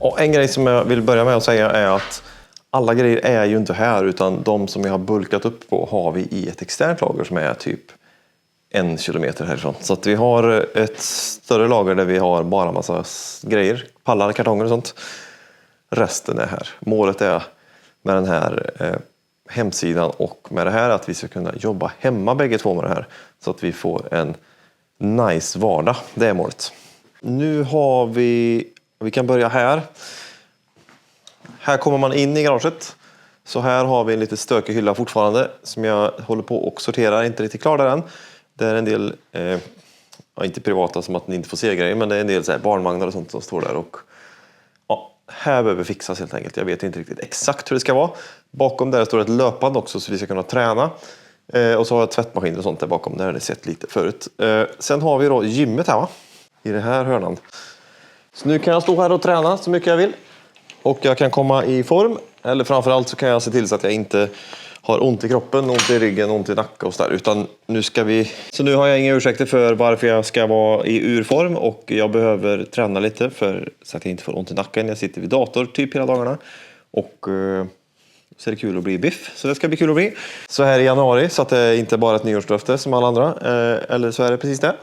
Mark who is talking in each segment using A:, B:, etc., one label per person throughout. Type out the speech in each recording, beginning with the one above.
A: Och en grej som jag vill börja med att säga är att alla grejer är ju inte här, utan de som jag har bulkat upp på har vi i ett externt lager som är typ 1 kilometer härifrån. Så att vi har ett större lager där vi har bara massa grejer, pallar, kartonger och sånt. Resten är här. Målet är med den här hemsidan och med det här att vi ska kunna jobba hemma bägge två med det här. Så att vi får en nice vardag. Det är målet. Nu har vi kan börja här. Här kommer man in i garaget. Så här har vi en lite stökig hylla fortfarande som jag håller på och sorterar. Inte riktigt klar där än. Det är en del, inte privata som att ni inte får se grejer, men det är en del så här barnvagnar och sånt som står där. Och ja, här behöver fixas helt enkelt. Jag vet inte riktigt exakt hur det ska vara. Bakom där står ett löpband också så vi ska kunna träna. Och så har jag tvättmaskiner och sånt där bakom. Där har ni sett lite förut. Sen har vi då gymmet här, va? I det här hörnan. Så nu kan jag stå här och träna så mycket jag vill. Och jag kan komma i form. Eller framförallt så kan jag se till så att jag inte har ont i kroppen, ont i ryggen, ont i nacken och så där. Utan nu ska vi... Så nu har jag inga ursäkter för varför jag ska vara i urform. Och jag behöver träna lite för så att jag inte får ont i nacken. Jag sitter vid dator typ hela dagarna. Och så är det kul att bli biff. Så det ska bli kul att bli. Så här i januari, så att det inte bara är ett nyårslöfte som alla andra. Eller så är det precis det.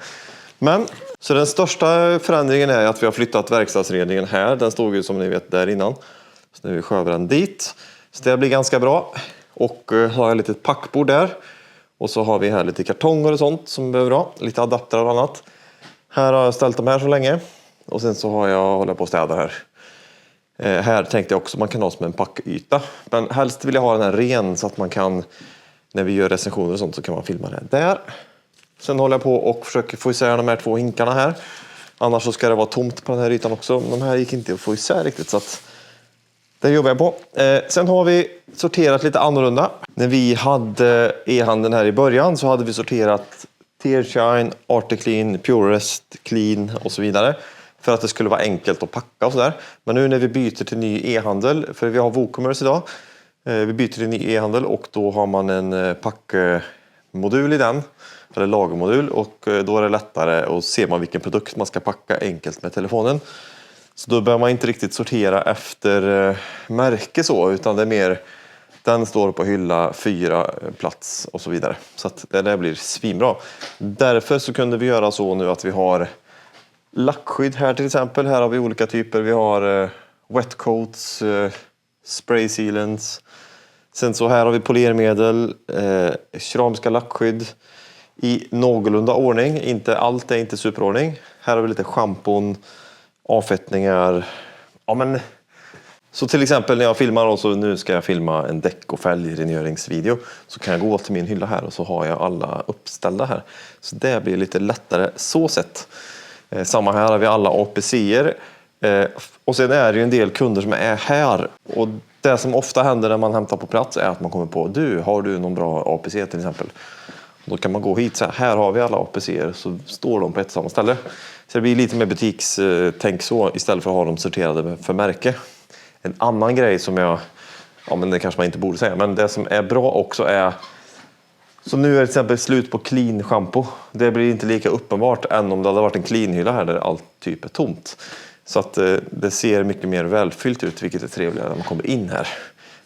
A: Men, så den största förändringen är att vi har flyttat verkstadsredningen här. Den stod ju som ni vet där innan. Så nu sköver den dit. Så det blir ganska bra. Och har jag lite packbord där. Och så har vi här lite kartonger och sånt som vi behöver ha. Lite adapter och annat. Här har jag ställt dem här så länge. Och sen så har jag hållit på att städa här. Här tänkte jag också man kan ha som en packyta. Men helst vill jag ha den här ren så att man kan, när vi gör recensioner och sånt så kan man filma det där. Sen håller jag på och försöker få isär de här 2 hinkarna här. Annars så ska det vara tomt på den här ytan också. De här gick inte att få isär riktigt så att det jobbar jag på. Sen har vi sorterat lite annorlunda. När vi hade e-handeln här i början så hade vi sorterat Tearshine, Articlean, Purest, Clean och så vidare. För att det skulle vara enkelt att packa och sådär. Men nu när vi byter till ny e-handel, för vi har WooCommerce idag. Vi byter till ny e-handel och då har man en packmodul i den. Eller lagermodul och då är det lättare och ser man vilken produkt man ska packa enkelt med telefonen. Så då behöver man inte riktigt sortera efter märke så, utan det är mer den står på hylla 4 plats och så vidare. Så att det där blir svinbra. Därför så kunde vi göra så nu att vi har lackskydd här till exempel. Här har vi olika typer. Vi har wet coats, spray sealants. Sen så här har vi polermedel, keramiska lackskydd i någorlunda ordning. Inte allt är inte superordning. Här har vi lite schampon, avfettningar. Ja, men så till exempel när jag filmar och så nu ska jag filma en däck- och fälgrengöringsvideo så kan jag gå till min hylla här och så har jag alla uppställda här. Så det blir lite lättare så sett. Samma här har vi alla APC:er. Och sen är det ju en del kunder som är här. Och det som ofta händer när man hämtar på plats är att man kommer på har du någon bra APC till exempel? Då kan man gå hit så här har vi alla APC:er så står de på ett samma ställe. Så det blir lite mer butikstänk så istället för att ha dem sorterade för märke. En annan grej som men det kanske man inte borde säga, men det som är bra också är, så nu är det till exempel slut på clean shampoo. Det blir inte lika uppenbart än om det hade varit en clean hylla här där allt typ är tomt. Så att det ser mycket mer välfyllt ut, vilket är trevligare när man kommer in här.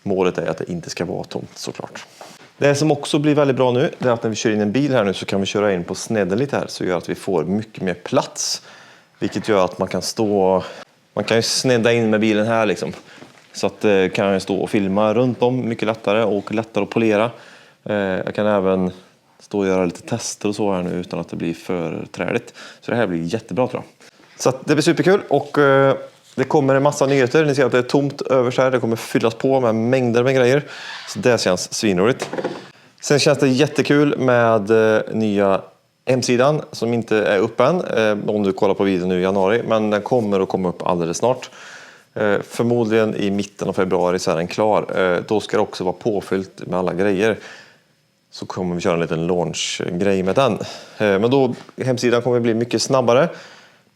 A: Målet är att det inte ska vara tomt såklart. Det som också blir väldigt bra nu är att när vi kör in en bil här nu så kan vi köra in på snedden lite här. Så gör att vi får mycket mer plats. Vilket gör att man kan ju snedda in med bilen här liksom. Så att kan jag stå och filma runt om mycket lättare och lättare att polera. Jag kan även stå och göra lite tester och så här nu utan att det blir för träligt. Så det här blir jättebra tror jag. Så att det blir superkul och det kommer en massa nyheter. Ni ser att det är tomt överst här. Det kommer fyllas på med mängder med grejer. Så det känns svinroligt. Sen känns det jättekul med nya hemsidan som inte är upp än. Om du kollar på videon nu i januari. Men den kommer att komma upp alldeles snart. Förmodligen i mitten av februari så är den klar. Då ska det också vara påfyllt med alla grejer. Så kommer vi köra en liten launch-grej med den. Men då hemsidan kommer bli mycket snabbare.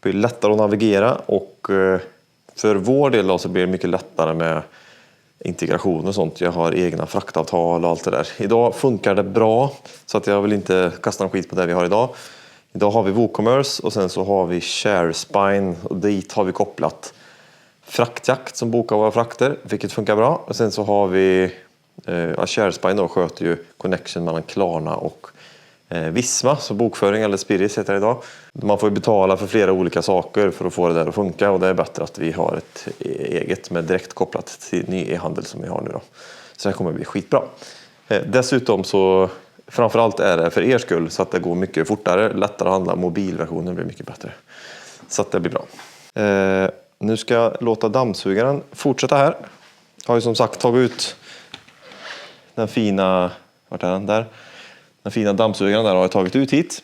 A: Det blir lättare att navigera och för vår del då så blir det mycket lättare med integration och sånt. Jag har egna fraktavtal och allt det där. Idag funkar det bra så att jag vill inte kasta en skit på det vi har idag. Idag har vi WooCommerce och sen så har vi ShareSpine och dit har vi kopplat fraktjakt som bokar våra frakter, vilket funkar bra. Och sen så har vi Sharesby då sköter ju connection mellan Klarna och Visma, så bokföring eller Spiris heter det idag. Man får ju betala för flera olika saker för att få det där att funka, och det är bättre att vi har ett eget med direkt kopplat till ny e-handel som vi har nu då. Så det kommer bli skitbra. Dessutom så framförallt är det för er skull så att det går mycket fortare, lättare att handla, mobilversionen blir mycket bättre. Så att det blir bra. Nu ska jag låta dammsugaren fortsätta här. Jag har ju som sagt tagit ut den fina, vart är den där? Den fina dammsugaren där har jag tagit ut hit.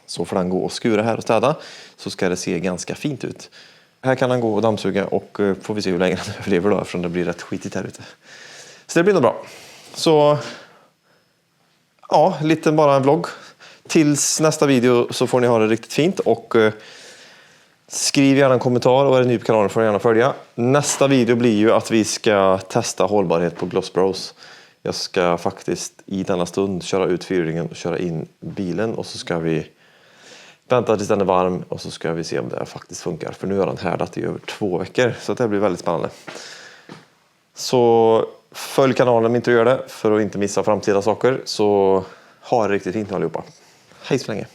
A: Så får den gå och skura här och städa. Så ska det se ganska fint ut. Här kan den gå och dammsuga och får vi se hur länge den överlever då, eftersom det blir rätt skitigt här ute. Så det blir nog bra. Så ja, lite bara en vlogg. Tills nästa video så får ni ha det riktigt fint, och skriv gärna en kommentar, och är det ny på kanalen får ni gärna följa. Nästa video blir ju att vi ska testa hållbarhet på Gloss Bros. Jag ska faktiskt i denna stund köra ut fyrringen och köra in bilen, och så ska vi vänta tills den är varm och så ska vi se om det faktiskt funkar. För nu har den härdat i över 2 veckor, så det blir väldigt spännande. Så följ kanalen om inte gör det för att inte missa framtida saker, så ha det riktigt fint allihopa. Hej så länge!